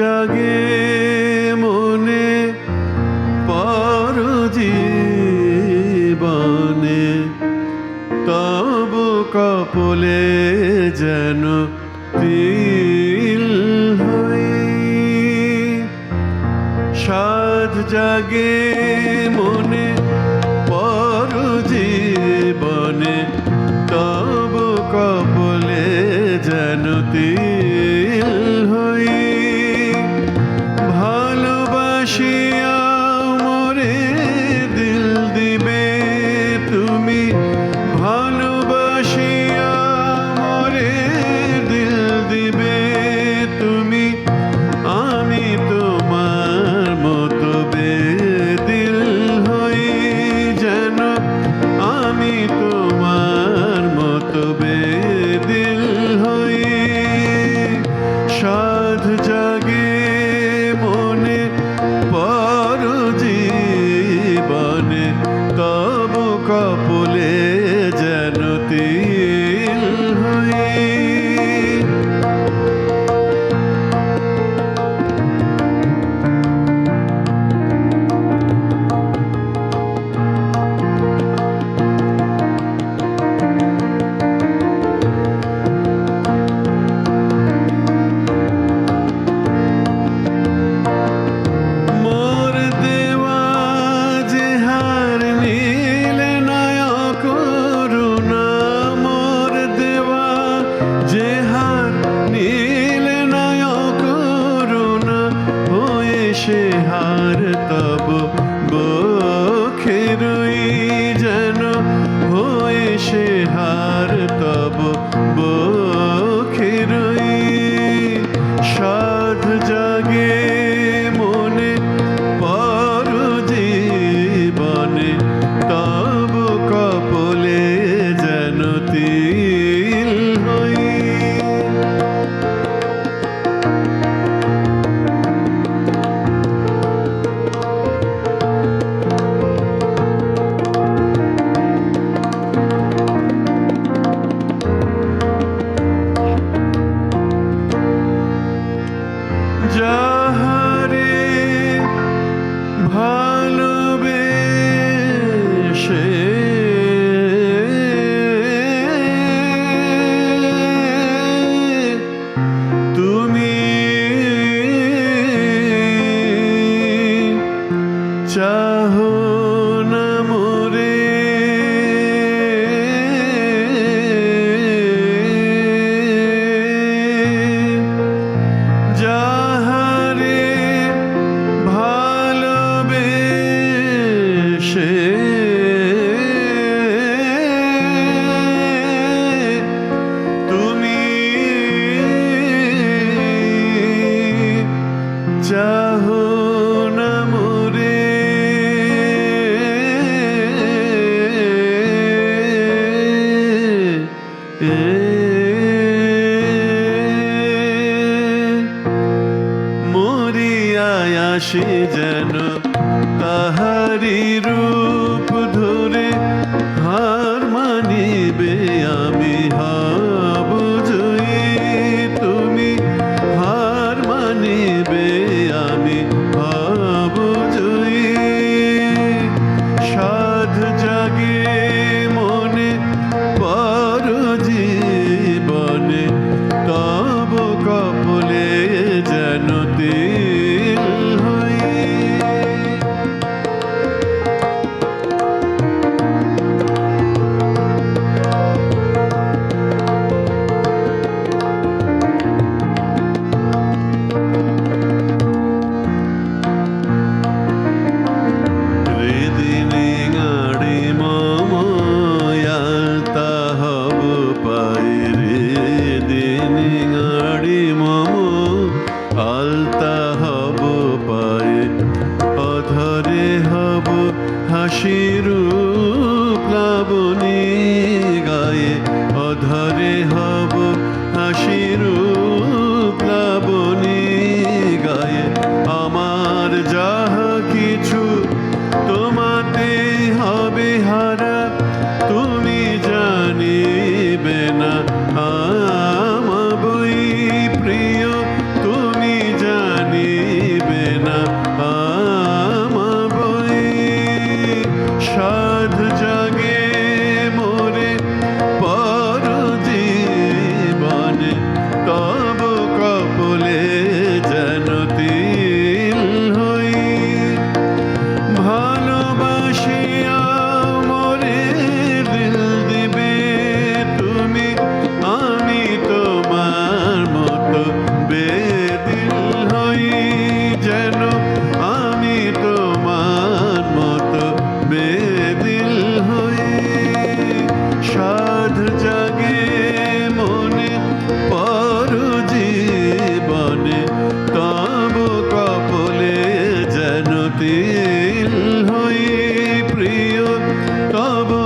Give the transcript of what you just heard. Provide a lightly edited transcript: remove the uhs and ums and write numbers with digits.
জাগে মনে পর জীবনে তব কপলে যেন তিল হই সাধ জাগে মনে পর জীবনে তব কপলে যেন তিল হই ভালোবাসিয়া মোরে দিল দিবে তুমি ভালোবাসিয়া মোরে দিল দিবে তুমি আমি তোমার মতো বেদিল হই যেন আমি তোমার মতো বেদিল হই সাধ জাগে মনে পর জীবনে তব কপলে যেন তিল হই সে হার তব বখেরই যেন হয়ে সে হার তব বখেরই সাধ জাগে মনে পর জীবনে তব কপলে যেন তিল হই যাহারে ভালোবেসে তুমি চাহো না মোরে তুমি চাহো না মোরে মরিয়ায় আসে যেন তাহারি রূপ ধরে হার মানিবে আমি হব জয়ী তুমি হার মানিবে আমি হব জয়ী সাধ জাগে মনে পর জীবনে তব কপলে যেন তিল হই আলতা হব পায়ে অধরে হব হাসির প্লাবনী গায়ে অধরে হব হাসির প্লাবনী গায়ে আমার যাহা কিছু তোমাতে হবে হারা তুমি জানিবে না আমার বই প্রিয় তুমি জানি তব